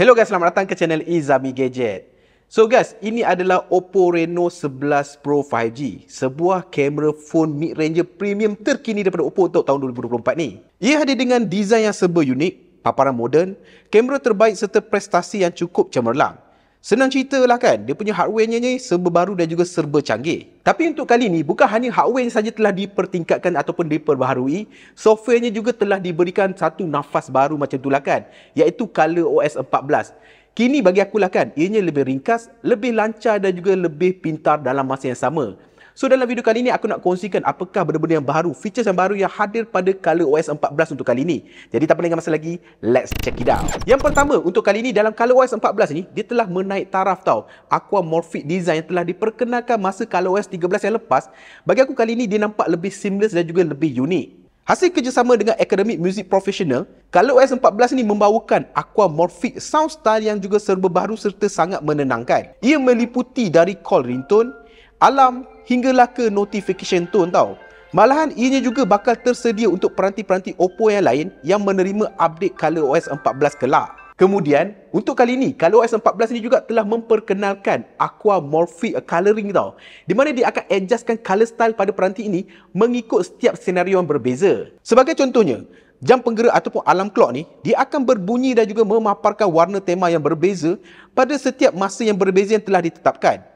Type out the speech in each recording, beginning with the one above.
Hello guys, selamat datang ke channel Izami Gadget. So guys, ini adalah Oppo Reno 11 Pro 5G, sebuah kamera phone mid-range premium terkini daripada Oppo untuk tahun 2024 ni. Ia hadir dengan desain yang serba unik, paparan moden, kamera terbaik serta prestasi yang cukup cemerlang. Senang cerita lah kan, dia punya hardware-nya ni serba baru dan juga serba canggih. Tapi untuk kali ni, bukan hanya hardware saja telah dipertingkatkan ataupun diperbaharui, softwarenya juga telah diberikan satu nafas baru macam itulah kan, iaitu ColorOS 14. Kini bagi aku lah kan, ianya lebih ringkas, lebih lancar dan juga lebih pintar dalam masa yang sama. So dalam video kali ni aku nak kongsikan apakah benda-benda yang baru, features yang baru yang hadir pada ColorOS 14 untuk kali ni. Jadi tanpa lengah masa lagi, let's check it out. Yang pertama untuk kali ni dalam ColorOS 14 ni, dia telah menaik taraf tau. Aquamorphic design yang telah diperkenalkan masa ColorOS 13 yang lepas, bagi aku kali ni dia nampak lebih seamless dan juga lebih unik. Hasil kerjasama dengan Academic Music Professional, ColorOS 14 ni membawakan aquamorphic sound style yang juga serba baru serta sangat menenangkan. Ia meliputi dari call ringtone, alarm hinggalah ke notification tone tau. Malahan ianya juga bakal tersedia untuk peranti-peranti Oppo yang lain yang menerima update ColorOS 14 kelak. Kemudian, untuk kali ni, ColorOS 14 ni juga telah memperkenalkan aquamorphic coloring tau. Di mana dia akan adjustkan color style pada peranti ini mengikut setiap senario yang berbeza. Sebagai contohnya, jam penggerak ataupun alarm clock ni, dia akan berbunyi dan juga memaparkan warna tema yang berbeza pada setiap masa yang berbeza yang telah ditetapkan.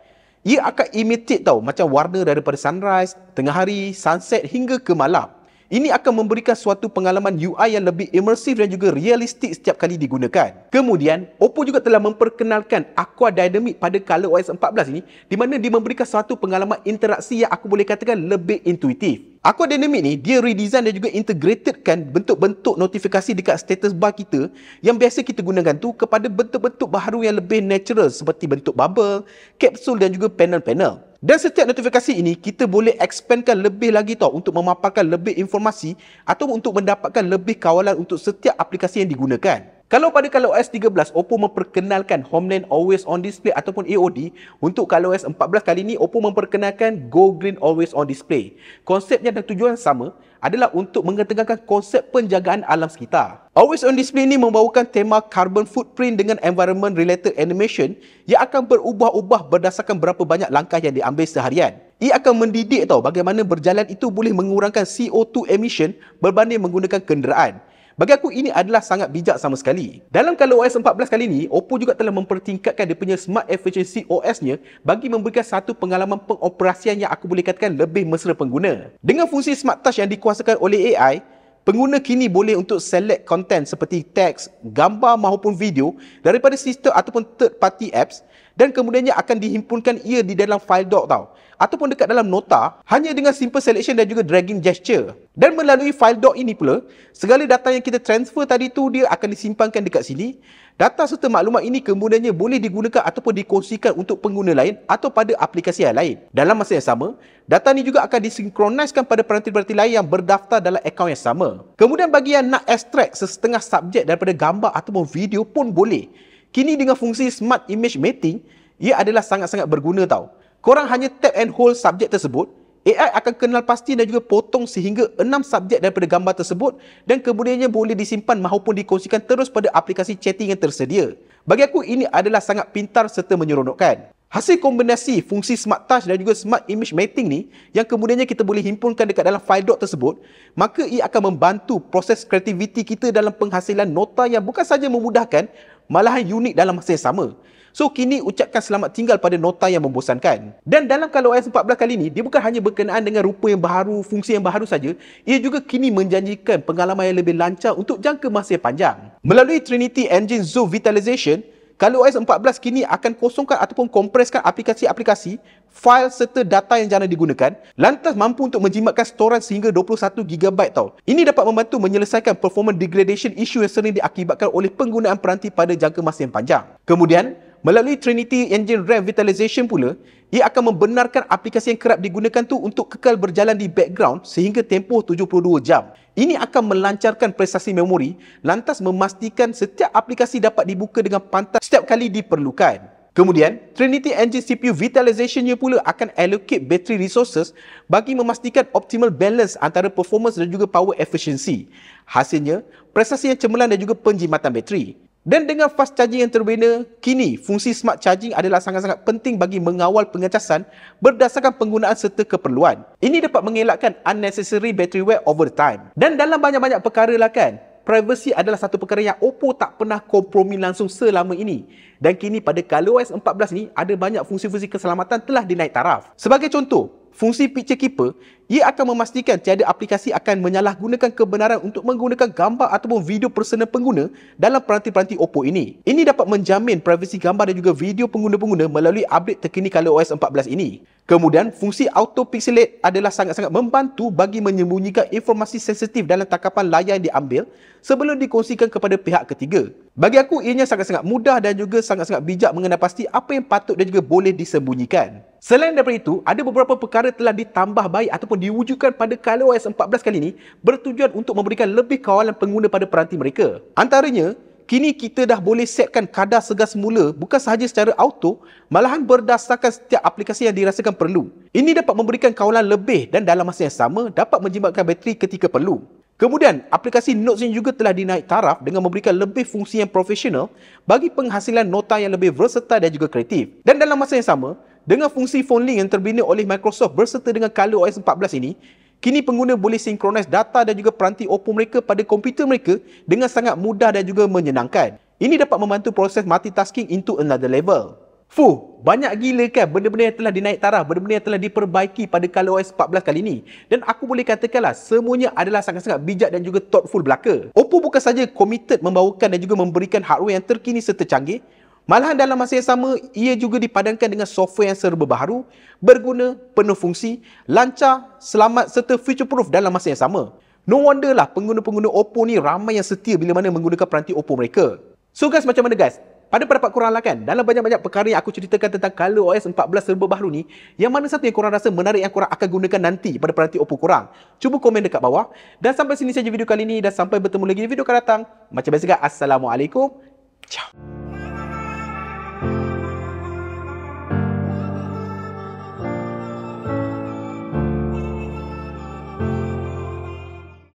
Ia akan imitate tau, macam warna daripada sunrise, tengah hari, sunset hingga ke malam. Ini akan memberikan suatu pengalaman UI yang lebih imersif dan juga realistik setiap kali digunakan. Kemudian, Oppo juga telah memperkenalkan Aqua Dynamic pada ColorOS 14 ini, di mana dia memberikan suatu pengalaman interaksi yang aku boleh katakan lebih intuitif. Aqua Dynamic ni, dia redesign dan juga integratedkan bentuk-bentuk notifikasi dekat status bar kita yang biasa kita gunakan tu kepada bentuk-bentuk baharu yang lebih natural seperti bentuk bubble, kapsul dan juga panel-panel. Dan setiap notifikasi ini kita boleh expandkan lebih lagi tau untuk memaparkan lebih informasi atau untuk mendapatkan lebih kawalan untuk setiap aplikasi yang digunakan. Kalau pada ColorOS 13, Oppo memperkenalkan Homeland Always On Display ataupun AOD, untuk ColorOS 14 kali ini Oppo memperkenalkan Go Green Always On Display. Konsepnya dan tujuan sama adalah untuk mengetengahkan konsep penjagaan alam sekitar. Always On Display ini membawakan tema carbon footprint dengan environment related animation yang akan berubah-ubah berdasarkan berapa banyak langkah yang diambil seharian. Ia akan mendidik tau bagaimana berjalan itu boleh mengurangkan CO2 emission berbanding menggunakan kenderaan. Bagi aku ini adalah sangat bijak sama sekali. Dalam ColorOS 14 kali ini, Oppo juga telah mempertingkatkan dia punya Smart Efficiency OS-nya bagi memberikan satu pengalaman pengoperasian yang aku boleh katakan lebih mesra pengguna. Dengan fungsi Smart Touch yang dikuasakan oleh AI, pengguna kini boleh untuk select content seperti teks, gambar maupun video daripada sistem ataupun third party apps dan kemudiannya akan dihimpunkan ia di dalam file doc tau. Ataupun dekat dalam nota hanya dengan simple selection dan juga dragging gesture. Dan melalui file doc ini pula, segala data yang kita transfer tadi tu dia akan disimpankan dekat sini. Data serta maklumat ini kemudiannya boleh digunakan ataupun dikongsikan untuk pengguna lain atau pada aplikasi yang lain. Dalam masa yang sama, data ini juga akan disinkroniskan pada peranti-peranti lain yang berdaftar dalam akaun yang sama. Kemudian bagi yang nak extract sesetengah subjek daripada gambar ataupun video pun boleh. Kini dengan fungsi Smart Image Mating, ia adalah sangat-sangat berguna tau. Korang hanya tap and hold subjek tersebut, AI akan kenal pasti dan juga potong sehingga 6 subjek daripada gambar tersebut dan kemudiannya boleh disimpan maupun dikongsikan terus pada aplikasi chatting yang tersedia. Bagi aku ini adalah sangat pintar serta menyeronokkan. Hasil kombinasi fungsi Smart Touch dan juga Smart Image Mating ni yang kemudiannya kita boleh himpunkan dekat dalam file doc tersebut, maka ia akan membantu proses kreativiti kita dalam penghasilan nota yang bukan saja memudahkan, malahan unik dalam masa yang sama. So kini ucapkan selamat tinggal pada nota yang membosankan. Dan dalam ColorOS 14 kali ini, dia bukan hanya berkenaan dengan rupa yang baru, fungsi yang baru saja, ia juga kini menjanjikan pengalaman yang lebih lancar untuk jangka masa yang panjang. Melalui Trinity Engine Zoom Vitalization, ColorOS 14 kini akan kosongkan ataupun kompreskan aplikasi-aplikasi, fail serta data yang jarang digunakan, lantas mampu untuk menjimatkan storan sehingga 21GB tau. Ini dapat membantu menyelesaikan performance degradation issue yang sering diakibatkan oleh penggunaan peranti pada jangka masa yang panjang. Kemudian, melalui Trinity Engine RAM Vitalization pula, ia akan membenarkan aplikasi yang kerap digunakan tu untuk kekal berjalan di background sehingga tempoh 72 jam. Ini akan melancarkan prestasi memori, lantas memastikan setiap aplikasi dapat dibuka dengan pantas setiap kali diperlukan. Kemudian, Trinity Engine CPU Vitalization-nya pula akan allocate battery resources bagi memastikan optimal balance antara performance dan juga power efficiency. Hasilnya, prestasi yang cemerlang dan juga penjimatan bateri. Dan dengan fast charging yang terbina, kini fungsi smart charging adalah sangat-sangat penting bagi mengawal pengecasan berdasarkan penggunaan serta keperluan. Ini dapat mengelakkan unnecessary battery wear over time. Dan dalam banyak-banyak perkara lah kan, privacy adalah satu perkara yang Oppo tak pernah kompromi langsung selama ini. Dan kini pada ColorOS 14 ni, ada banyak fungsi-fungsi keselamatan telah dinaik taraf. Sebagai contoh, fungsi Picture Keeper, ia akan memastikan tiada aplikasi akan menyalahgunakan kebenaran untuk menggunakan gambar ataupun video personal pengguna dalam peranti-peranti Oppo ini. Ini dapat menjamin privasi gambar dan juga video pengguna-pengguna melalui update terkini ColorOS 14 ini. Kemudian, fungsi Auto Pixelate adalah sangat-sangat membantu bagi menyembunyikan informasi sensitif dalam tangkapan layar yang diambil sebelum dikongsikan kepada pihak ketiga. Bagi aku, ianya sangat-sangat mudah dan juga sangat-sangat bijak mengenai pasti apa yang patut dan juga boleh disembunyikan. Selain daripada itu, ada beberapa perkara telah ditambah baik ataupun diwujudkan pada ColorOS 14 kali ini bertujuan untuk memberikan lebih kawalan pengguna pada peranti mereka. Antaranya, kini kita dah boleh setkan kadar segar semula bukan sahaja secara auto, malahan berdasarkan setiap aplikasi yang dirasakan perlu. Ini dapat memberikan kawalan lebih dan dalam masa yang sama dapat menjimatkan bateri ketika perlu. Kemudian, aplikasi Notes ini juga telah dinaik taraf dengan memberikan lebih fungsi yang profesional bagi penghasilan nota yang lebih versatile dan juga kreatif. Dan dalam masa yang sama, dengan fungsi Phone Link yang terbina oleh Microsoft berserta dengan ColorOS 14 ini, kini pengguna boleh sinkronis data dan juga peranti Oppo mereka pada komputer mereka dengan sangat mudah dan juga menyenangkan. Ini dapat membantu proses multitasking into another level. Banyak gila kan benda-benda yang telah dinaik taraf, benda-benda yang telah diperbaiki pada ColorOS 14 kali ini. Dan aku boleh katakanlah, semuanya adalah sangat-sangat bijak dan juga thoughtful belaka. Oppo bukan saja committed membawakan dan juga memberikan hardware yang terkini serta canggih, malahan dalam masa yang sama, ia juga dipadankan dengan software yang serba baharu, berguna, penuh fungsi, lancar, selamat serta future-proof dalam masa yang sama. No wonder lah pengguna-pengguna Oppo ni ramai yang setia bila mana menggunakan peranti Oppo mereka. So guys, macam mana guys? Pada pendapat korang lah kan, dalam banyak-banyak perkara yang aku ceritakan tentang ColorOS 14 serba baru ni, yang mana satu yang korang rasa menarik yang korang akan gunakan nanti pada peranti Oppo korang? Cuba komen dekat bawah. Dan sampai sini saja video kali ini dan sampai bertemu lagi di video akan datang. Macam biasa guys, Assalamualaikum. Ciao.